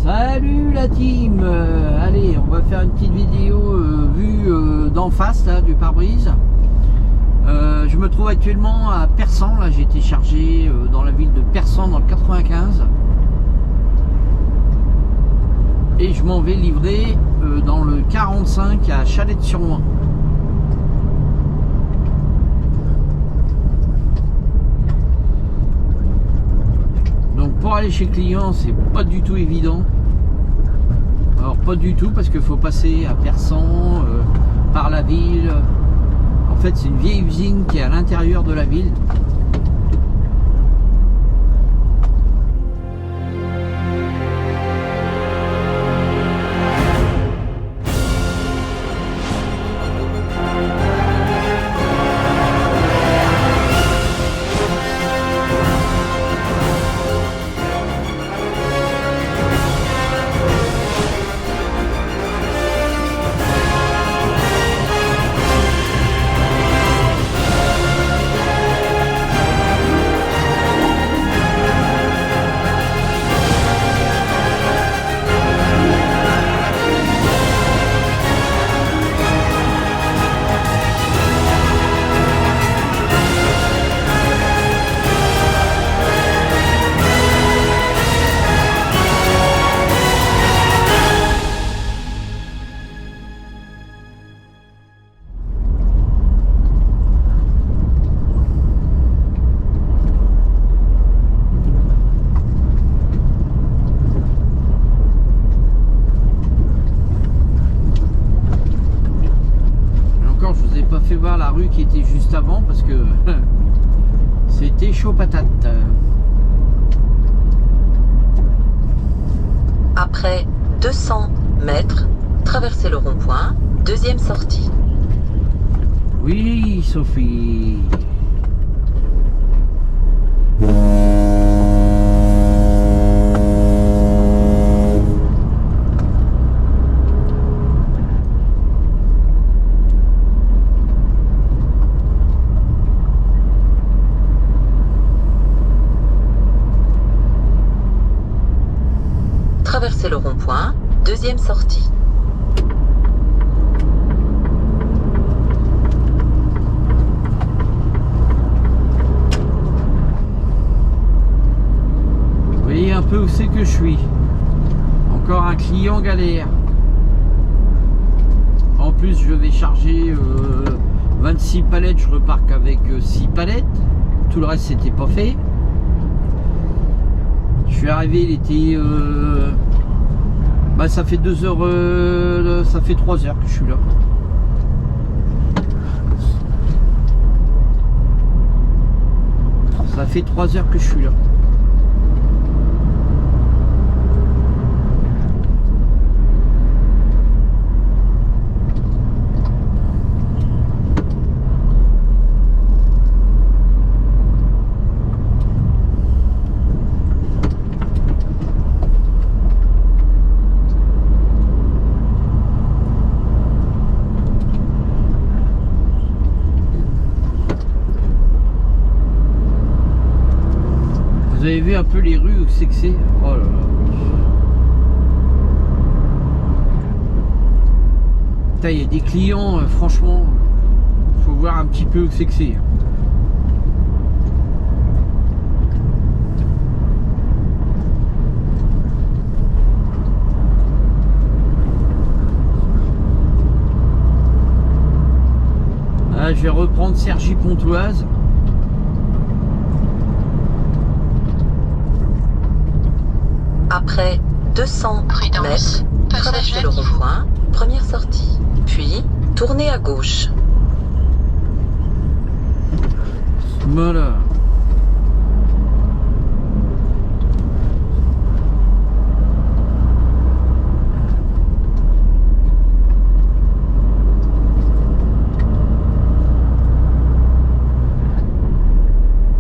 Salut la team. Allez, on va faire une petite vidéo vue d'en face là, du pare-brise. Je me trouve actuellement à Persan. Là, j'ai été chargé dans la ville de Persan dans le 95. Et je m'en vais livrer dans le 45 à Chalette-sur-Loing. Donc pour aller chez le client, c'est pas du tout évident. Alors pas du tout parce qu'il faut passer à Persan, par la ville. En fait, c'est une vieille usine qui est à l'intérieur de la ville. Pas fait voir la rue qui était juste avant parce que c'était chaud patate. Après 200 mètres, traversez le rond-point, deuxième sortie. Oui, Sophie. Traversez le rond-point, deuxième sortie. Vous voyez un peu où c'est que je suis. Encore un client galère. En plus, je vais charger 26 palettes. Je repars qu'avec 6 palettes. Tout le reste, c'était pas fait. Je suis arrivé, il était... ça fait 2 heures, ça fait 3 heures que je suis là. Ça fait 3 heures que je suis là. Vous avez vu un peu les rues où c'est que c'est? Oh là là. Putain, il y a des clients, franchement, faut voir un petit peu où c'est que c'est. Ah, je vais reprendre Cergy-Pontoise. Après 200 mètres, traversez le rond-point, première sortie. Puis, tournez à gauche. Voilà.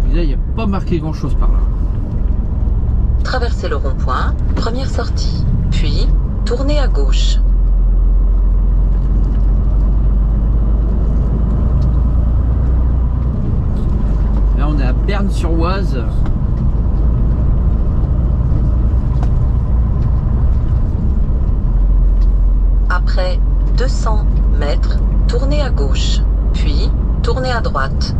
Et là, il n'y a pas marqué grand chose par là. Traversez le rond-point, première sortie. Puis, tournez à gauche. Là, on est à Berne-sur-Oise. 200 mètres, tournez à gauche, puis tournez à droite.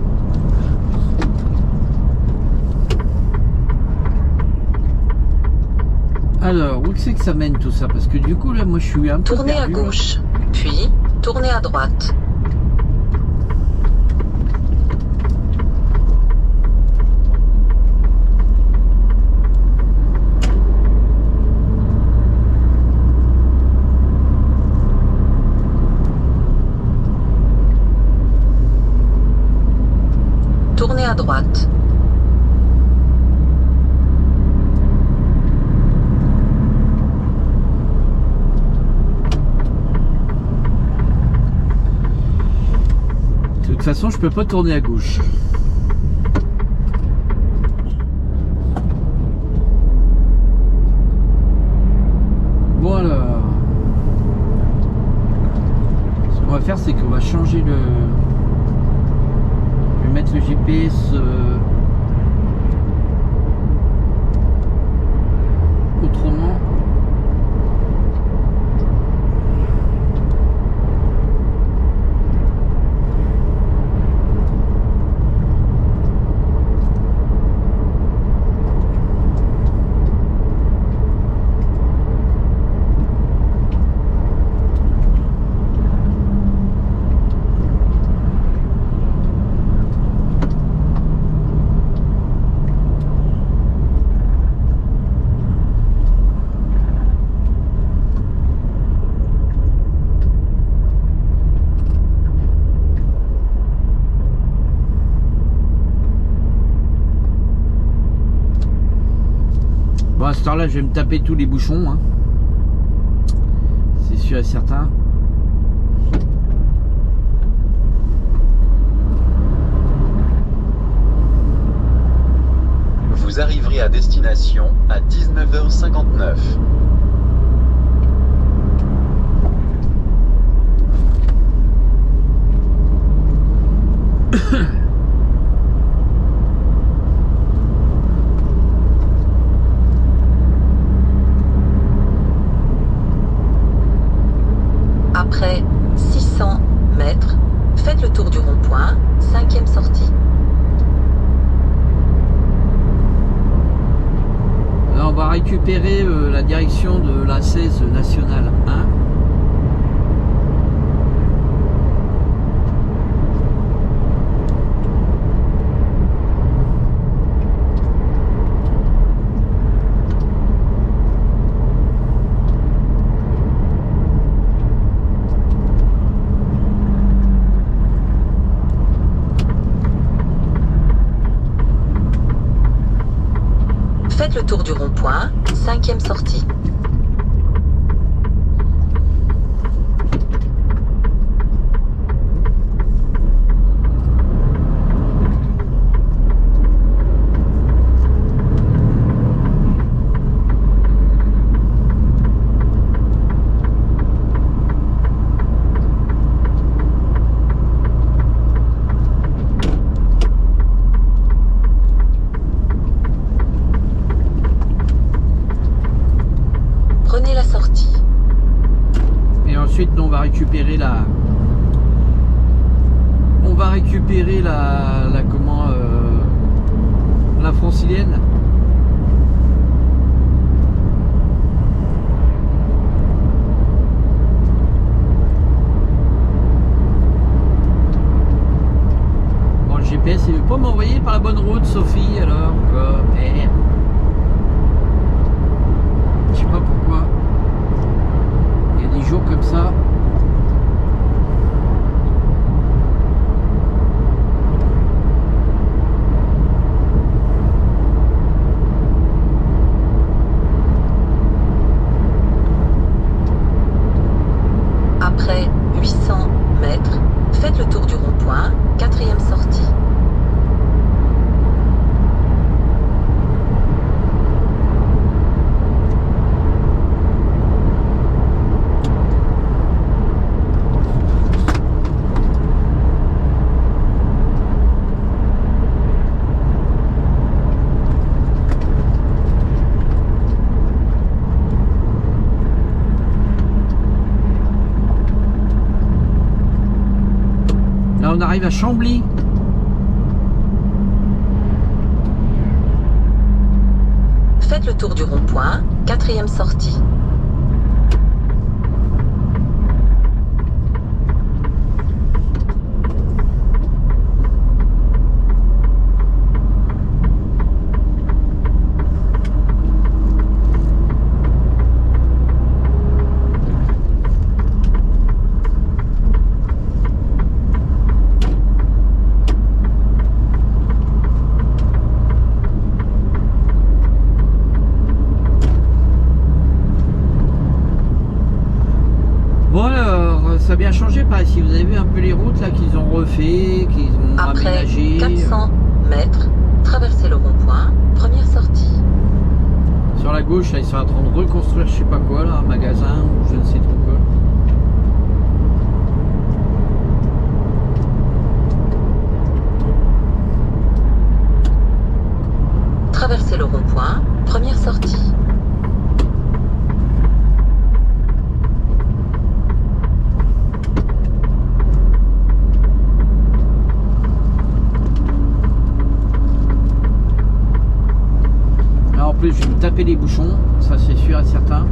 Alors, où c'est que ça mène tout ça? Parce que du coup, là, moi, je suis un peu Tournez à perdu. gauche, puis tournez à droite. Tournez à droite. De toute façon, je peux pas tourner à gauche. Bon alors, ce qu'on va faire, c'est qu'on va changer le... Je vais mettre le GPS autrement. Bon, à cette heure-là, je vais me taper tous les bouchons, hein. C'est sûr et certain. Vous arriverez à destination à 19h59. Après 600 mètres, faites le tour du rond-point, 5e sortie. Là, on va récupérer la direction de la 16 nationale 1. Faites le tour du rond-point, 5e sortie. Prenez la sortie. Et ensuite, on va récupérer la... On va récupérer la comment... la francilienne. Bon, le GPS, il veut pas m'envoyer par la bonne route, Sophie, alors que... merde. Je sais pas pourquoi. Il y a des jours comme ça. on arrive à Chambly. Faites le tour du rond-point, 4e sortie. Bon alors, ça a bien changé par ici. Vous avez vu un peu les routes là qu'ils ont refait, qu'ils ont Après aménagé. 400 mètres, traversez le rond-point, première sortie. Sur la gauche, là, ils sont en train de reconstruire je sais pas quoi là, un magasin ou je ne sais trop quoi. Traversez le rond-point, première sortie. Là en plus je vais me taper les bouchons, ça c'est sûr et certain.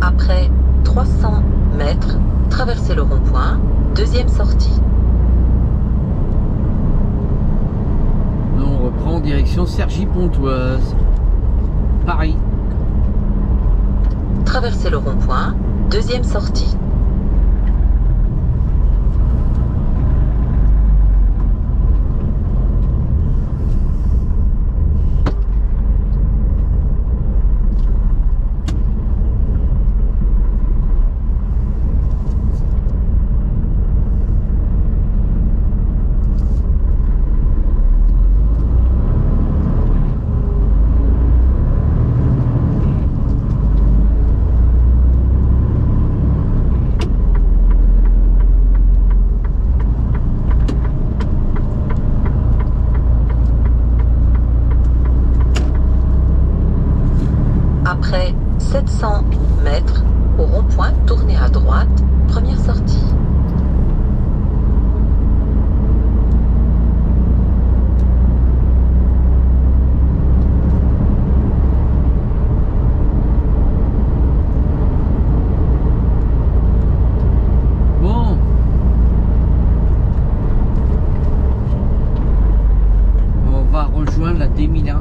Après 300 mètres, traversez le rond-point, deuxième sortie. Nous on reprend en direction Cergy-Pontoise, Paris. Traversez le rond-point, deuxième sortie. Après 700 mètres, au rond-point, tournez à droite, première sortie. Bon. On va rejoindre la D1001.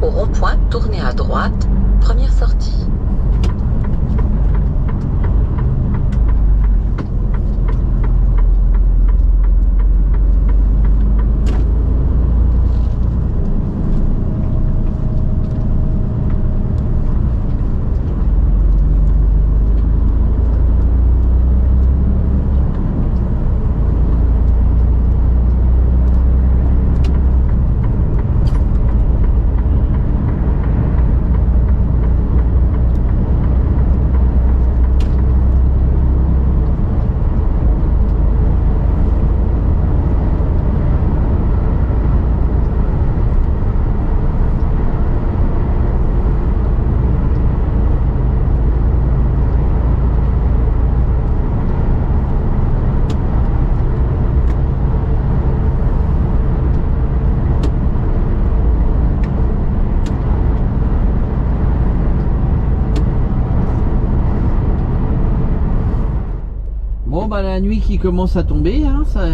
Au rond-point, tournez à droite, première sortie. Bon bah la nuit qui commence à tomber, hein, ça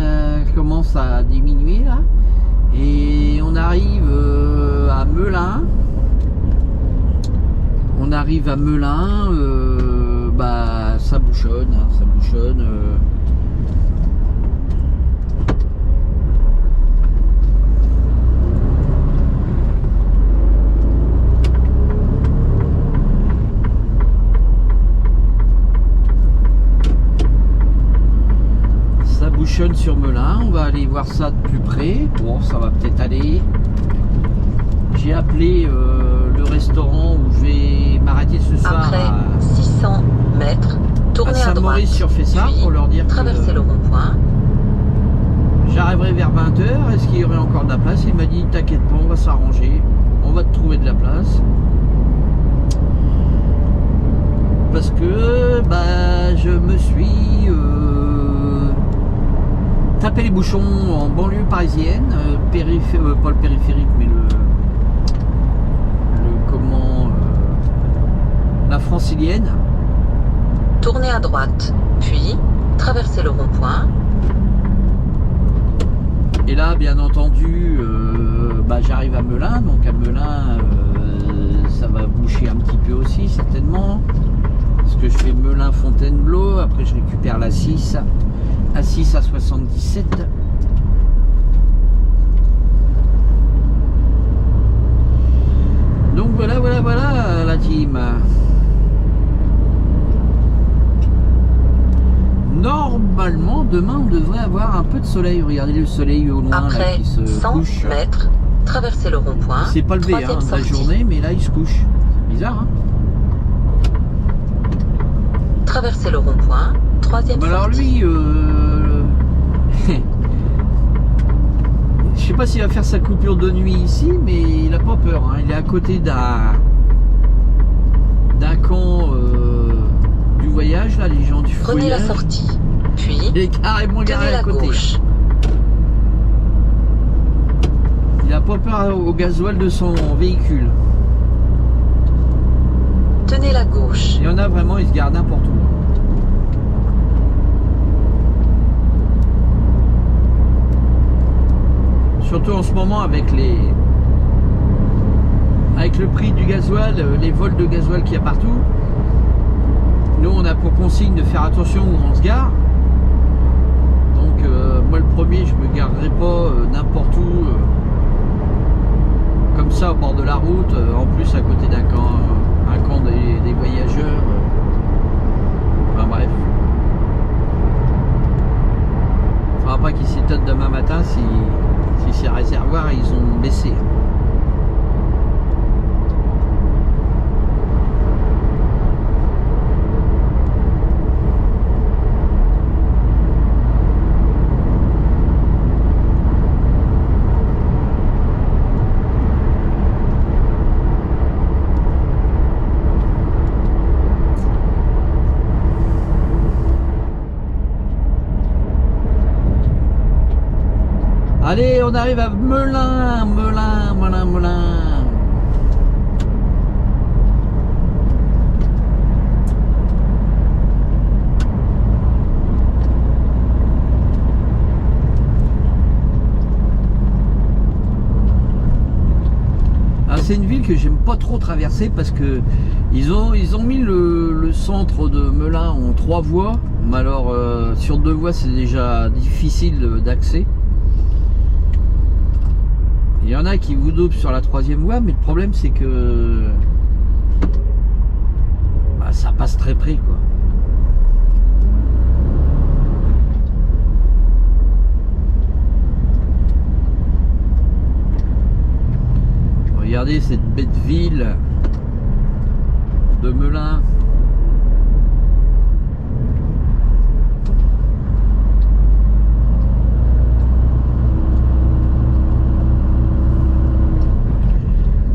commence à diminuer là. Et on arrive à Melun. On arrive à Melun, bah ça bouchonne, hein, ça bouchonne. Sur Melun, on va aller voir ça de plus près. Bon, ça va peut-être aller. J'ai appelé le restaurant où je vais m'arrêter ce soir. Après 600 mètres, Tournez à droite, Saint-Maurice-sur-Fessard puis pour leur dire traversez que le rond-point. j'arriverai vers 20h. Est-ce qu'il y aurait encore de la place? Il m'a dit t'inquiète pas, on va s'arranger, on va te trouver de la place. Parce que bah, je me suis tapé les bouchons en banlieue parisienne, pas le périphérique mais la francilienne. Tournez à droite, puis traversez le rond-point. Et là, bien entendu, bah, j'arrive à Melun. Donc à Melun, ça va boucher un petit peu aussi, certainement. Parce que je fais Melun-Fontainebleau. Après, je récupère la 6. A6 à 77. Donc voilà la team. Normalement, demain, on devrait avoir un peu de soleil. Regardez le soleil au loin là, Après qui se 100 couche. mètres, traversez le rond-point. C'est pas levé troisième de la sortie. journée, mais là, il se couche. C'est bizarre, hein? Traversez le rond-point, troisième Bah alors sortie. lui, je sais pas s'il va faire sa coupure de nuit ici, mais il a pas peur, hein. Il est à côté d'un camp du voyage, là, les gens du Prenez la voyage. sortie, puis Il est carrément garé tenez à la côté. gauche. Il a pas peur au gasoil de son véhicule. Tenez la gauche. Il y en a vraiment, ils se gardent n'importe où. Surtout en ce moment avec le prix du gasoil, les vols de gasoil qu'il y a partout. Nous, on a pour consigne de faire attention où on se gare. Donc moi le premier, je me garerai pas n'importe où comme ça au bord de la route, en plus à côté d'un camp, un camp des voyageurs. Enfin bref. Faudra pas qu'ils s'étonnent demain matin si ces réservoirs ils ont baissé. Allez, on arrive à Melun. Ah, c'est une ville que j'aime pas trop traverser parce que ils ont mis le centre de Melun en 3 voies. Mais alors sur 2 voies c'est déjà difficile d'accès. Il y en a qui vous doublent sur la 3e voie, mais le problème c'est que bah, ça passe très près quoi. Regardez cette bête ville de Melun.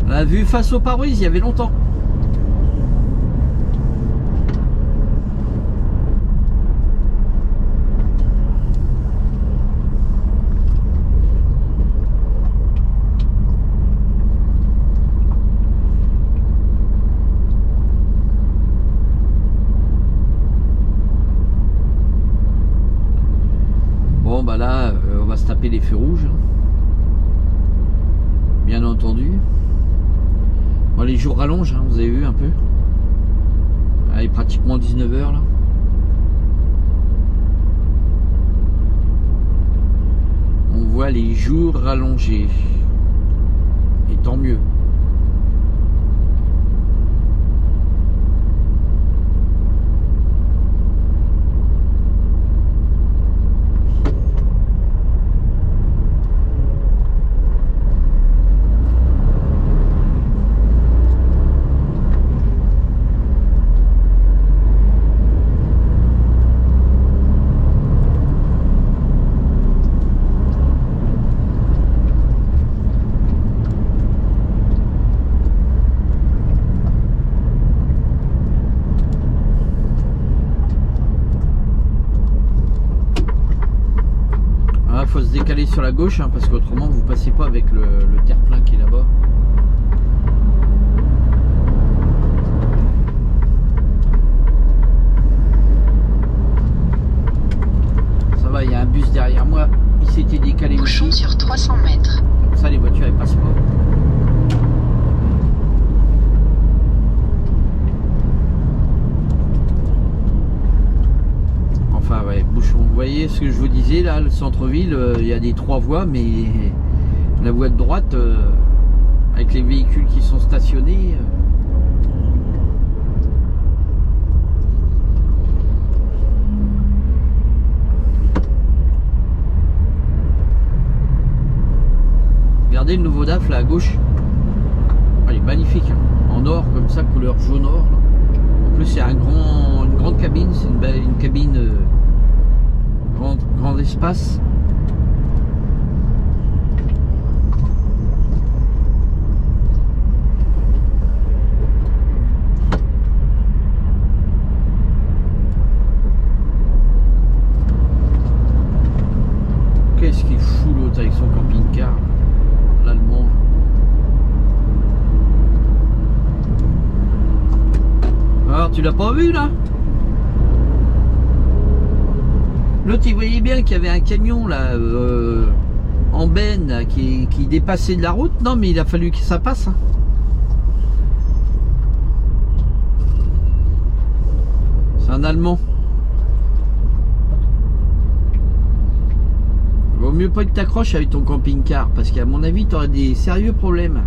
On a vu face aux parois, il y avait longtemps. Bon bah là, on va se taper les feux rouges. Bien entendu. Bon, les jours rallongent, hein, vous avez vu un peu. Il est pratiquement 19h là. On voit les jours rallongés. Et tant mieux. se décaler sur la gauche, hein, parce qu'autrement vous passez pas avec le terre-plein qui est là-bas. Ça va, il y a un bus derrière moi, il s'était décalé Bouchon aussi. sur 300 mètres. Comme ça les voitures elles passent pas. Enfin ouais, bouchon. Vous voyez ce que je vous disais là, le centre-ville, il y a des 3 voies, mais la voie de droite, avec les véhicules qui sont stationnés. Regardez le nouveau DAF là à gauche. Ah, il est magnifique, hein. En or comme ça, couleur jaune or. Là. En plus, il y a une grande cabine, c'est une cabine grand espace. Qu'est-ce qu'il fout l'autre avec son camping-car, l'allemand. Alors tu l'as pas vu là? L'autre il voyait bien qu'il y avait un camion là en benne là, qui dépassait de la route. Non mais il a fallu que ça passe, hein. C'est un Allemand. Vaut mieux pas que t'accroches avec ton camping-car parce qu'à mon avis tu aurais des sérieux problèmes.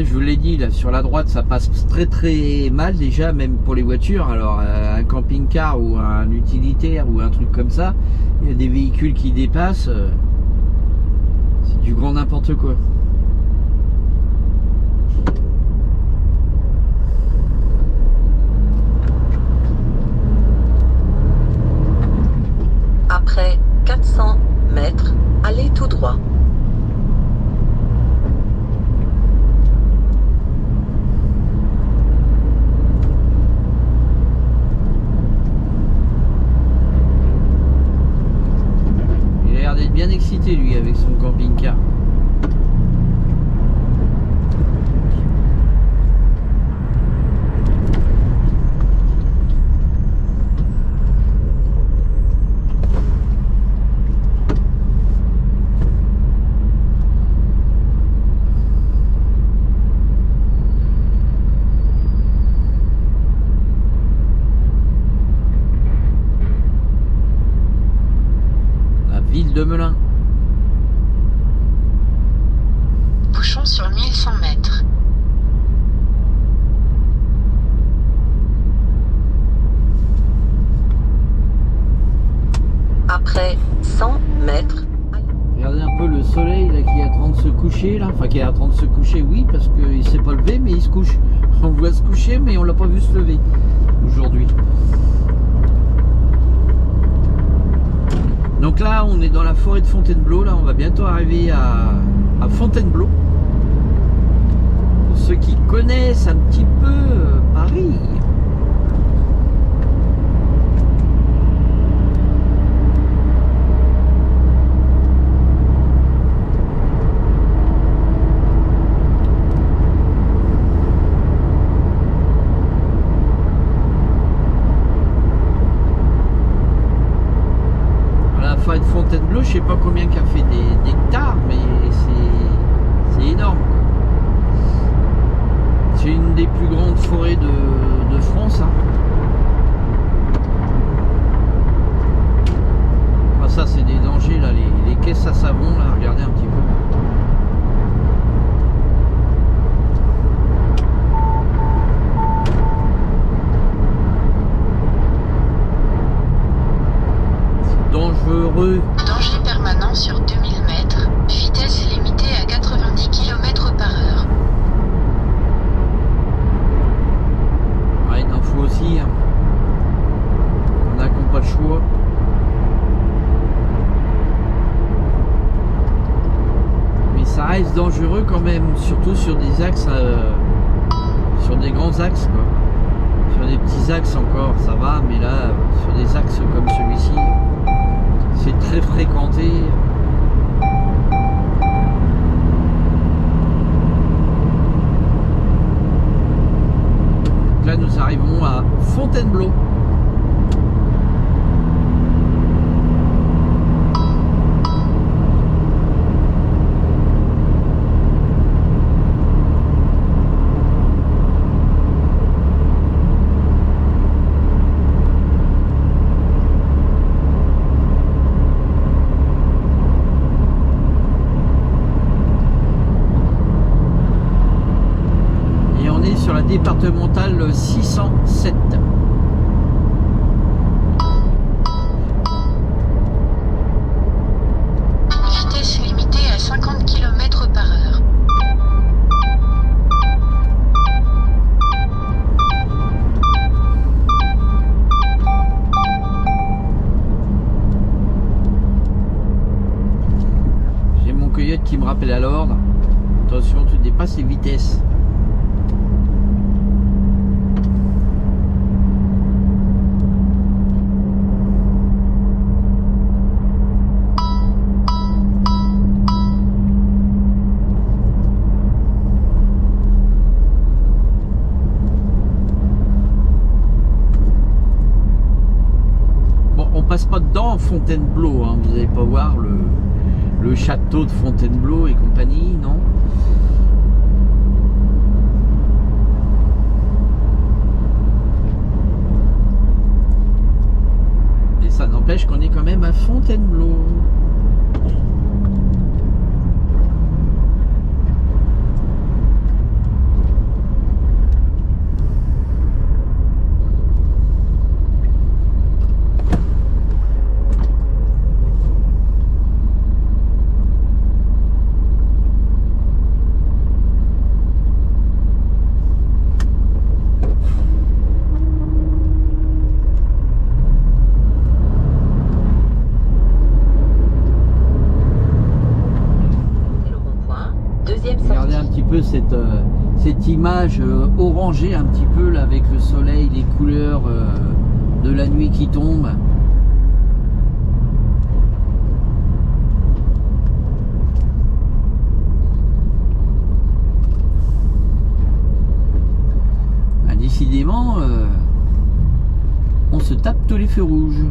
Je vous l'ai dit, là sur la droite ça passe très mal déjà, même pour les voitures. Alors un camping-car ou un utilitaire ou un truc comme ça, il y a des véhicules qui dépassent, c'est du grand n'importe quoi. Après 400 mètres, allez tout droit. Bien excité lui avec son camping-car. Ville de Melun. Bouchon sur 1100 mètres. Après 100 mètres. Regardez un peu le soleil là, qui est en train de se coucher là. Enfin qui est en train de se coucher, oui, parce qu'il s'est pas levé mais il se couche. On le voit se coucher mais on l'a pas vu se lever aujourd'hui. Donc là on est dans la forêt de Fontainebleau, là on va bientôt arriver à Fontainebleau. Pour ceux qui connaissent un petit peu Paris. De Fontainebleau, je sais pas combien qu'a fait d'hectares, mais c'est énorme. C'est une des plus grandes forêts de France. Hein. Enfin, ça c'est des dangers là, les caisses à savon là, regardez un petit peu. Dangereux. Danger permanent sur 2000 mètres. Vitesse limitée à 90 km/h. Ouais, il en faut aussi. Hein. On n'a pas le choix. quand même, surtout sur des axes, sur des grands axes quoi. Sur des petits axes encore ça va, mais là sur des axes comme celui-ci c'est très fréquenté. Donc là nous arrivons à Fontainebleau. Départementale 607. Vitesse limitée à 50 km/h. J'ai mon coyote qui me rappelle à l'ordre. Attention, tu dépasses les vitesses. Passe pas dedans Fontainebleau, hein. Vous n'allez pas voir le château de Fontainebleau et compagnie, non. Et ça n'empêche qu'on est quand même à Fontainebleau. Regardez un petit peu cette image orangée un petit peu là, avec le soleil, les couleurs de la nuit qui tombe. Ah, décidément, on se tape tous les feux rouges.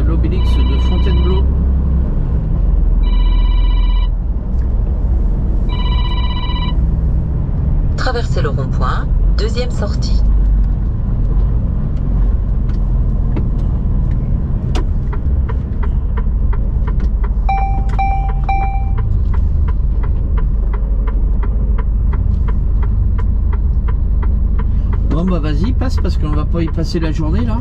L'obélix de Fontainebleau. Traversez le rond-point, deuxième sortie. Bon bah vas-y, passe parce qu'on va pas y passer la journée là.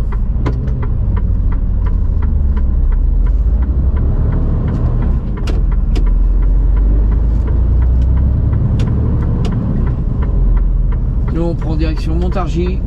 Nous on prend direction Montargis.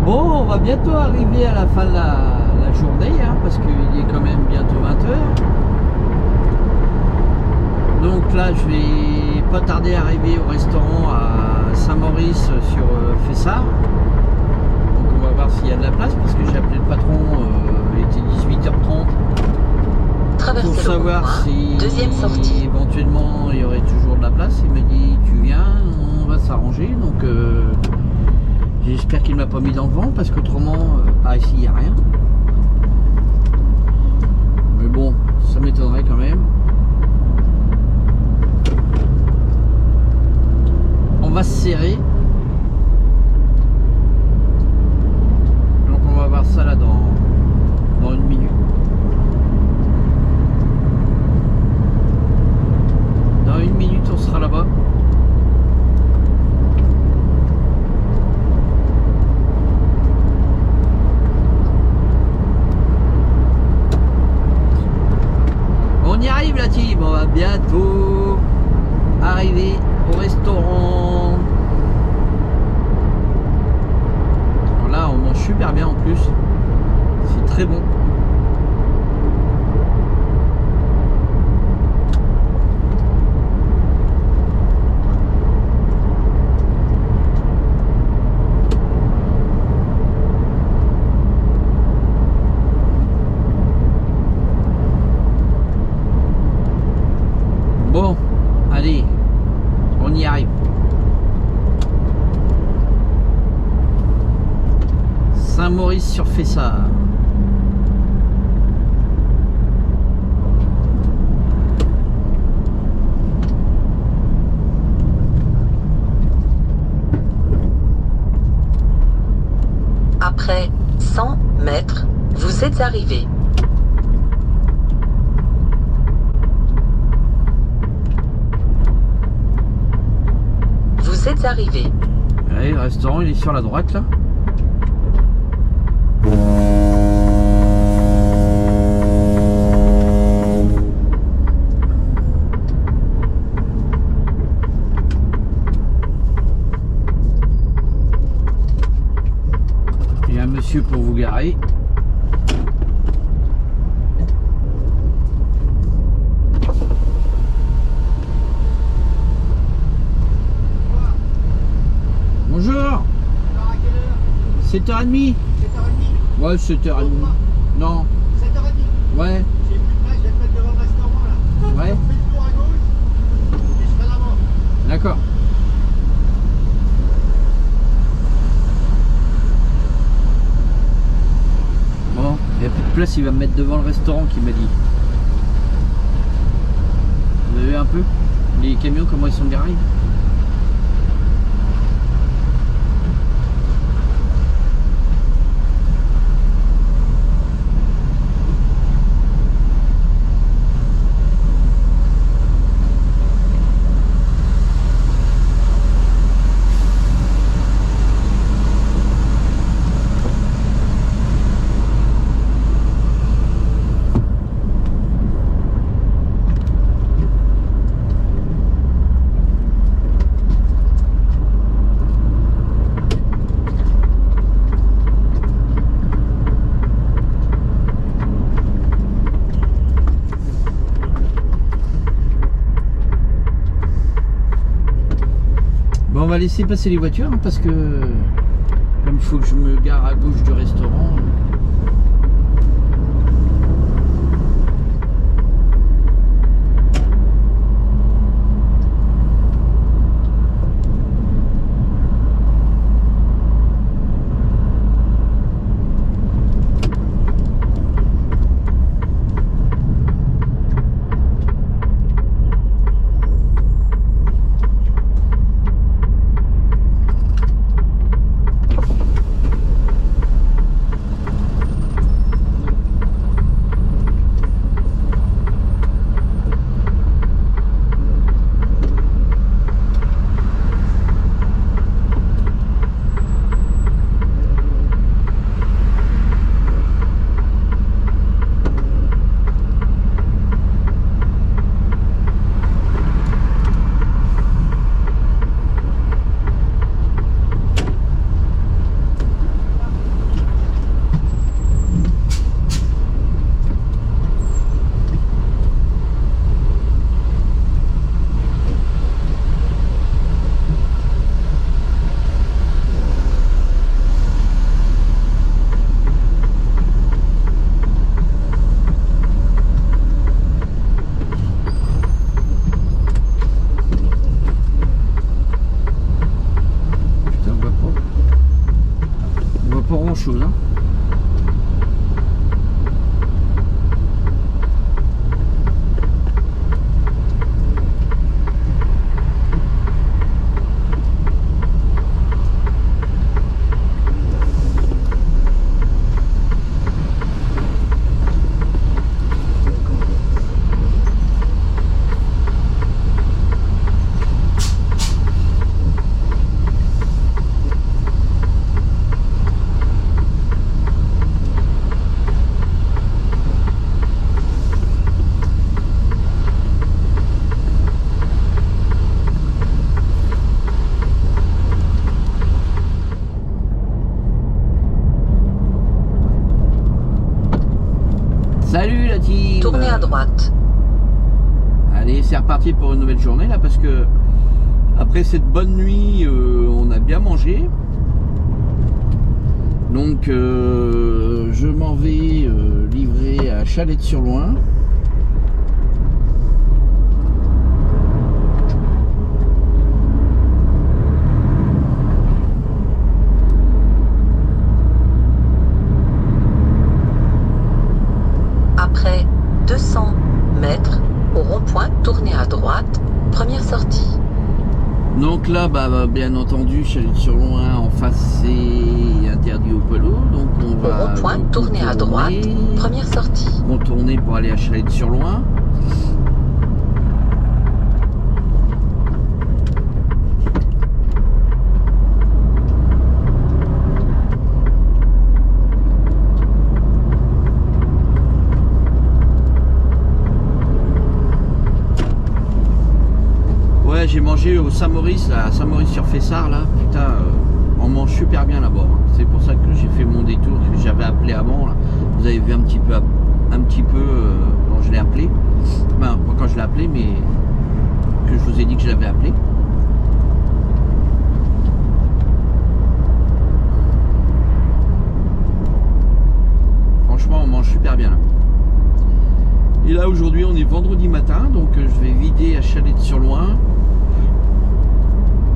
Bon, on va bientôt arriver à la fin de la journée, hein, parce qu'il est quand même bientôt 20h. Donc là, je vais pas tarder à arriver au restaurant à Saint-Maurice sur Fessard. Donc on va voir s'il y a de la place, parce que j'ai appelé le patron, il était 18h30. Pour savoir si deuxième sortie. Éventuellement il y aurait toujours de la place. Il me dit tu viens, on va s'arranger. Donc J'espère qu'il ne m'a pas mis dans le vent parce qu'autrement, par ici, il n'y a rien. Mais bon, ça m'étonnerait quand même. On va se serrer. Donc on va voir ça là dans une minute. Dans une minute, on sera là-bas. On y arrive la team, on va bientôt arriver au restaurant. Alors là on mange super bien en plus, c'est très bon. Bon, allez, on y arrive. Saint-Maurice-sur-Fessard. Après 100 mètres, vous êtes arrivé. Vous êtes arrivé. Allez, le restaurant il est sur la droite là. Il y a un monsieur pour vous garer. Bonjour. 7h30. 7h30. Ouais, 7h30. Non. 7h30. Ouais. J'ai plus de place, je vais te mettre devant le restaurant là. Ouais. On fait le tour à gauche et je serai là-bas. D'accord. Bon, il n'y a plus de place, il va me mettre devant le restaurant qu'il m'a dit. Vous avez vu un peu les camions comment ils sont garés? Bon, on va laisser passer les voitures hein, parce que comme il faut que je me gare à gauche du restaurant. Salut la team. Tournez à droite. Allez, c'est reparti pour une nouvelle journée là, parce que après cette bonne nuit, on a bien mangé. Donc je m'en vais livrer à Chalette-sur-Loing. Après 200 mètres, au rond-point, tournez à droite, première sortie. Donc là, bien entendu, Chalette-sur-Loing, en face, c'est interdit au poids lourd. Donc on Au va rond-point, tournez à droite, première sortie. contourner pour aller à Chalette-sur-Loing. Ouais, j'ai mangé au Saint-Maurice, là, à Saint-Maurice-sur-Fessard, là, putain, on mange super bien là-bas. Hein. C'est pour ça que j'ai fait mon détour, que j'avais appelé avant, là. Vous avez vu un petit peu quand je l'ai appelé. Enfin, pas quand je l'ai appelé, mais que je vous ai dit que je l'avais appelé. Franchement, on mange super bien là. Et là, aujourd'hui, on est vendredi matin, donc je vais vider à Chalette-sur-Loing.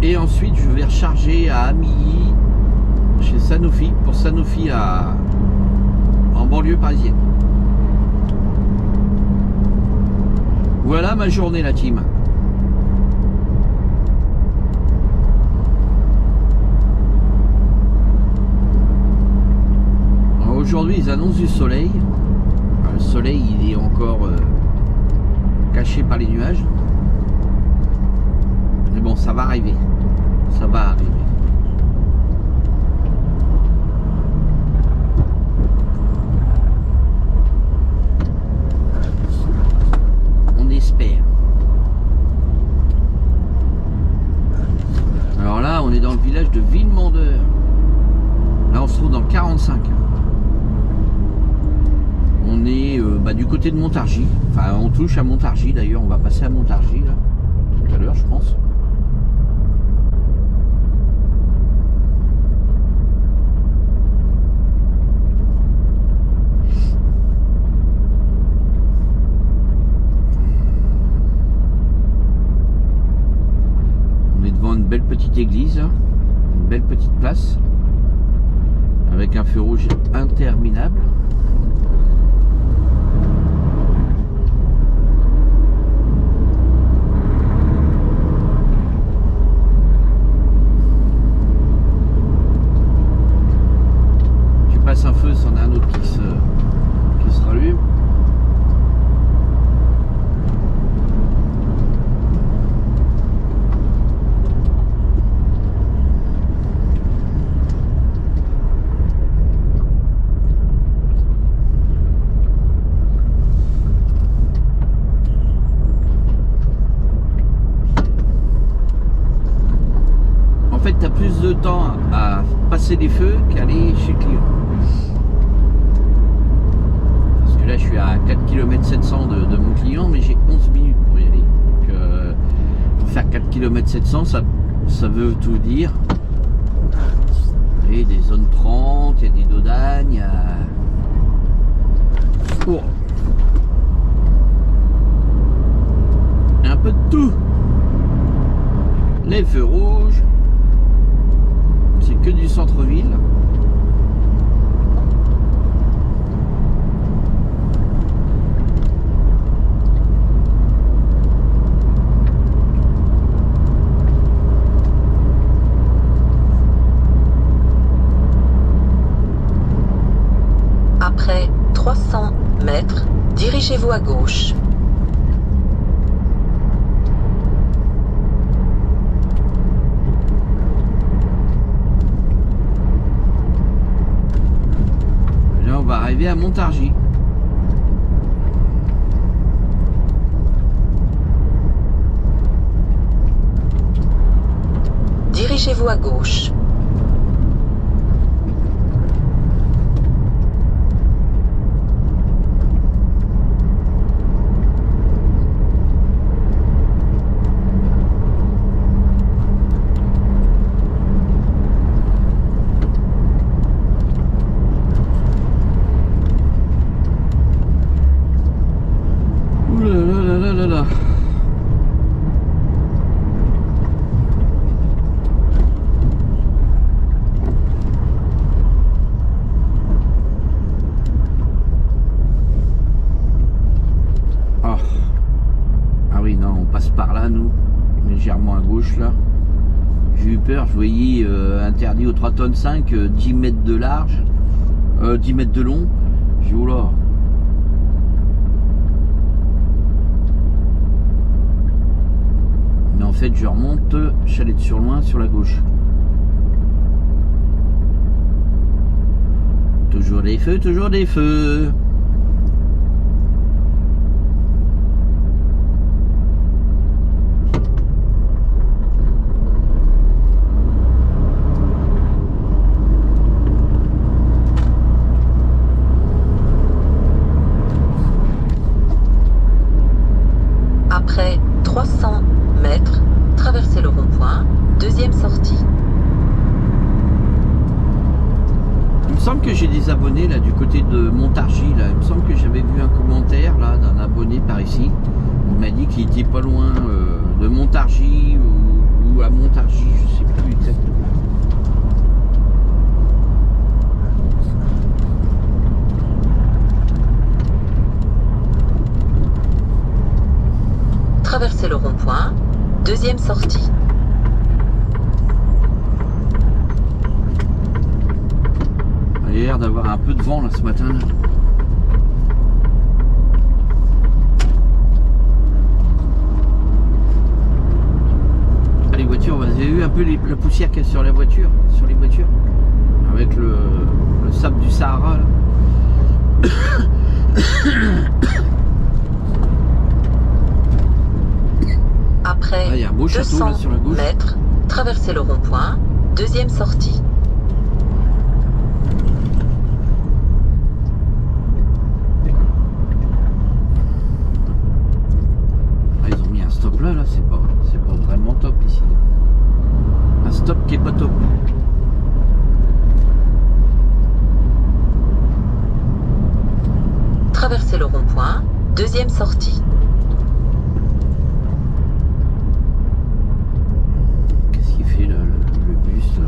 Et ensuite, je vais recharger à Amilly, chez Sanofi, pour Sanofi en banlieue parisienne. Voilà ma journée, la team. Alors, aujourd'hui, ils annoncent du soleil. Alors, le soleil, il est encore caché par les nuages. Mais bon, ça va arriver. Ça va arriver. On espère. Alors là, on est dans le village de Villemandeur. Là, on se trouve dans le 45. On est du côté de Montargis. Enfin, on touche à Montargis d'ailleurs. On va passer à Montargis là, tout à l'heure, je pense. Une belle petite église, une belle petite place avec un feu rouge interminable. Tu passes un feu, c'en a un autre qui se rallume. En fait, tu as plus de temps à passer des feux qu'aller chez le client. Parce que là, je suis à 4 km 700 de mon client, mais j'ai 11 minutes pour y aller. Donc, pour faire 4 km 700, ça veut tout dire. Et des zones 30, il y a des dodagnes, il y a... Oh. Il y a un peu de tout. Les feux rouges. C'est que du centre-ville. Après 300 mètres, dirigez-vous à gauche. On va arriver à Montargis. Dirigez-vous à gauche. légèrement à gauche là. J'ai eu peur, je voyais interdit aux 3 tonnes 5, 10 mètres de large, 10 mètres de long. J'ai dit oula. Mais en fait je remonte Chalette-sur-Loing sur la gauche. Toujours des feux, toujours des feux. Après 300 mètres, traversez le rond-point, deuxième sortie. Il me semble que j'ai des abonnés là du côté de Montargis là. Il me semble que j'avais vu un commentaire là d'un abonné par ici. Il m'a dit qu'il était pas loin de Montargis ou à Montargis, je sais plus exactement. Traversez le rond-point, deuxième sortie. Il a l'air d'avoir un peu de vent là ce matin là. Ah, les voitures, vous avez vu un peu la poussière qu'il y a sur la voiture, sur les voitures, avec le sable du Sahara là. Après Ah, il y a un beau château 200 là sur la gauche. mètres, traversez le rond-point, deuxième sortie. Ah, ils ont mis un stop là, c'est pas vraiment top ici. Un stop qui est pas top. Traversez le rond-point, deuxième sortie. Qu'est-ce qu'il fait là, le bus là?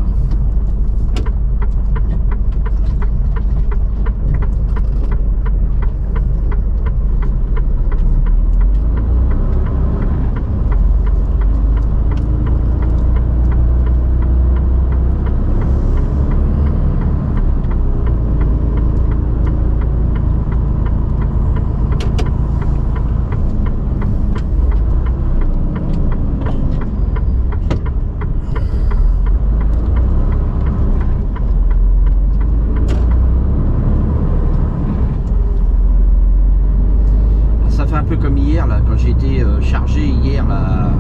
Ça fait un peu comme hier là, quand j'ai été chargé hier là,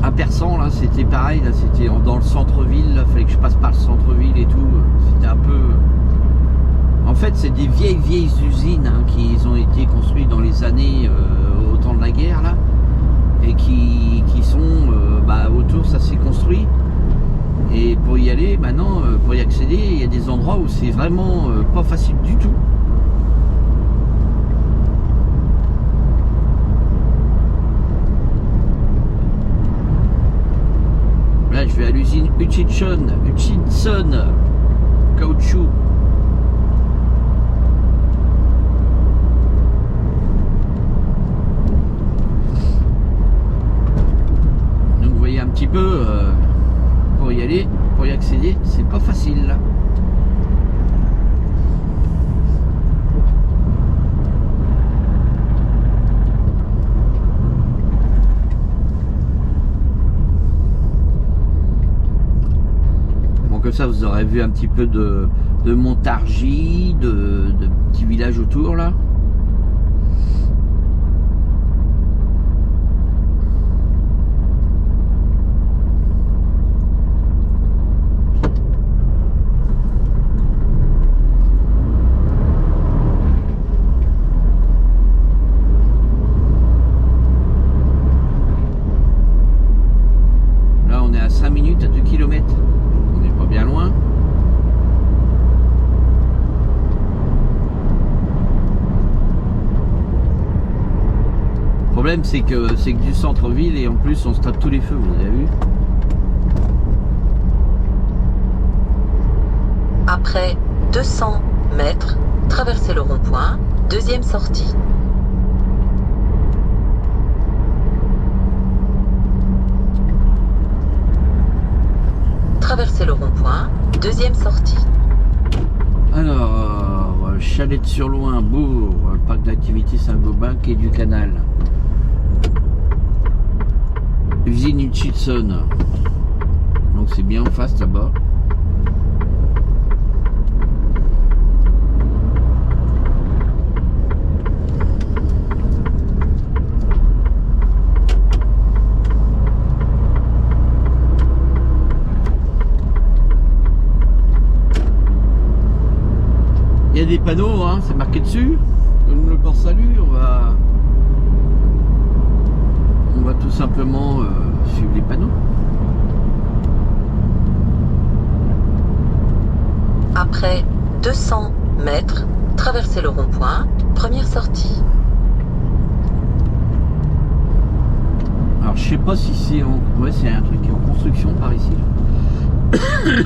à Persan là, c'était pareil là, c'était dans le centre-ville, là, fallait que je passe par le centre-ville et tout, c'était un peu. En fait c'est des vieilles usines hein, qui ont été construites dans les années au temps de la guerre là, et qui sont autour, ça s'est construit. Et pour y aller maintenant, pour y accéder, il y a des endroits où c'est vraiment pas facile du tout. Là, je vais à l'usine Hutchinson Caoutchouc. Donc, vous voyez un petit peu, pour y aller, pour y accéder, c'est pas facile là. Comme ça vous aurez vu un petit peu de Montargis, de petits villages autour là. Là on est à 5 minutes à 2 km. Bien loin. Le problème c'est que du centre-ville et en plus on se tape tous les feux, vous avez vu. Après 200 mètres, traversez le rond-point, deuxième sortie. traversez le rond-point, deuxième sortie. Alors, Chalet de Surloin, Bourg, parc d'activité Saint-Gobain, quai du Canal. Usine Hutchinson. Donc c'est bien en face là-bas. Il y a des panneaux, hein, c'est marqué dessus. Comme le port Salut, on va tout simplement suivre les panneaux. Après 200 mètres, traversez le rond-point, première sortie. Alors je sais pas si c'est ouais, c'est un truc qui est en construction par ici.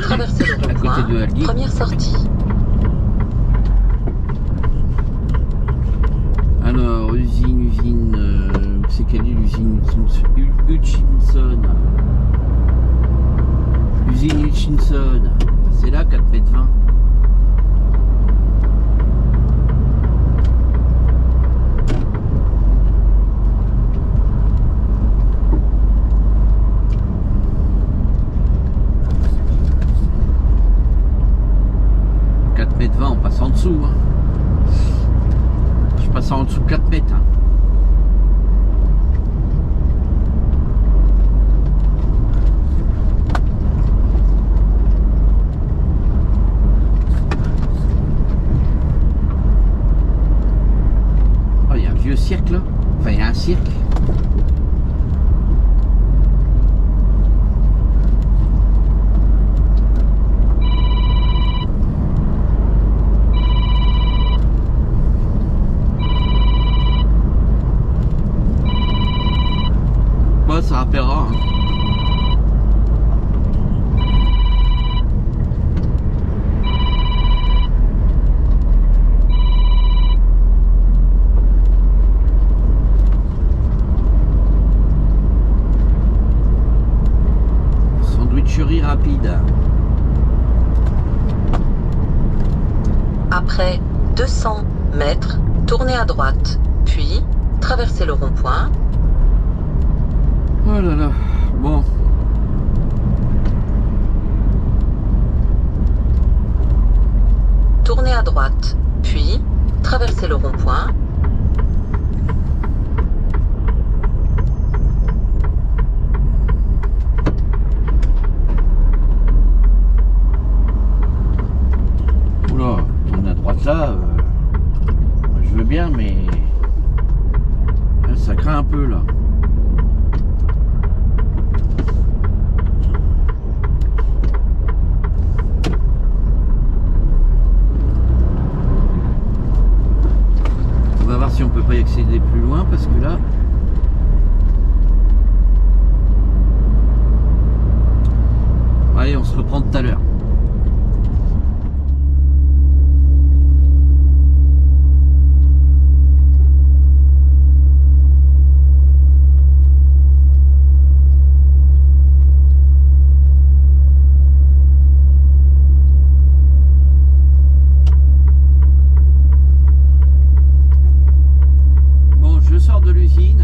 Traversez le À côté de rond-point, Aldi. première sortie. Alors, usine, c'est quelle est l'usine Hutchinson. Usine Hutchinson, c'est là 4 mètres 20. On passe en dessous. Hein. Je passe en dessous 4 mètres. Hein. Oh, il y a un vieux cirque là. Enfin, il y a un cirque. Ça rappellera. Hein. Sandwicherie rapide. Après 200 mètres, tournez à droite, puis traversez le rond-point. Oh là là, bon. Tournez à droite, puis traversez le rond-point. Oula, on est à droite là. Je veux bien, mais ça craint un peu là. On va voir si on peut pas y accéder plus loin parce que là allez, on se reprend tout à l'heure. Bon, je sors de l'usine.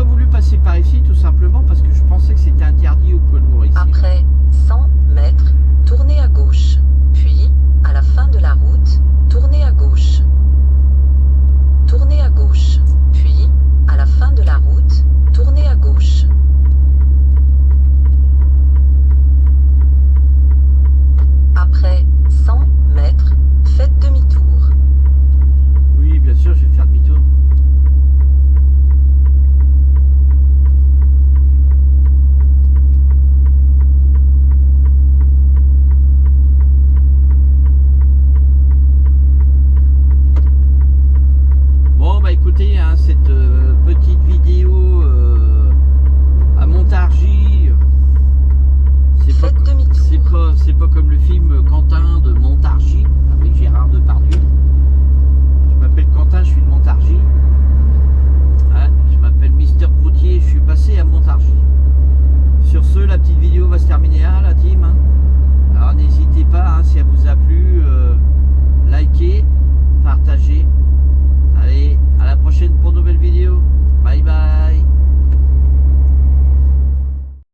voulu passer par ici tout simplement parce que je pensais que c'était interdit aux poids lourds ici. Après 100 mètres, tournez à gauche. Puis, à la fin de la route, tournez à gauche. Tournez à gauche. Puis, à la fin de la route, tournez à gauche. Après 100 mètres, faites demi-tour. Oui, bien sûr, je vais faire demi-tour. Bon, bah écoutez, hein, cette petite vidéo à Montargis, c'est Faites demi-tour. pas comme le film Quentin de Montargis avec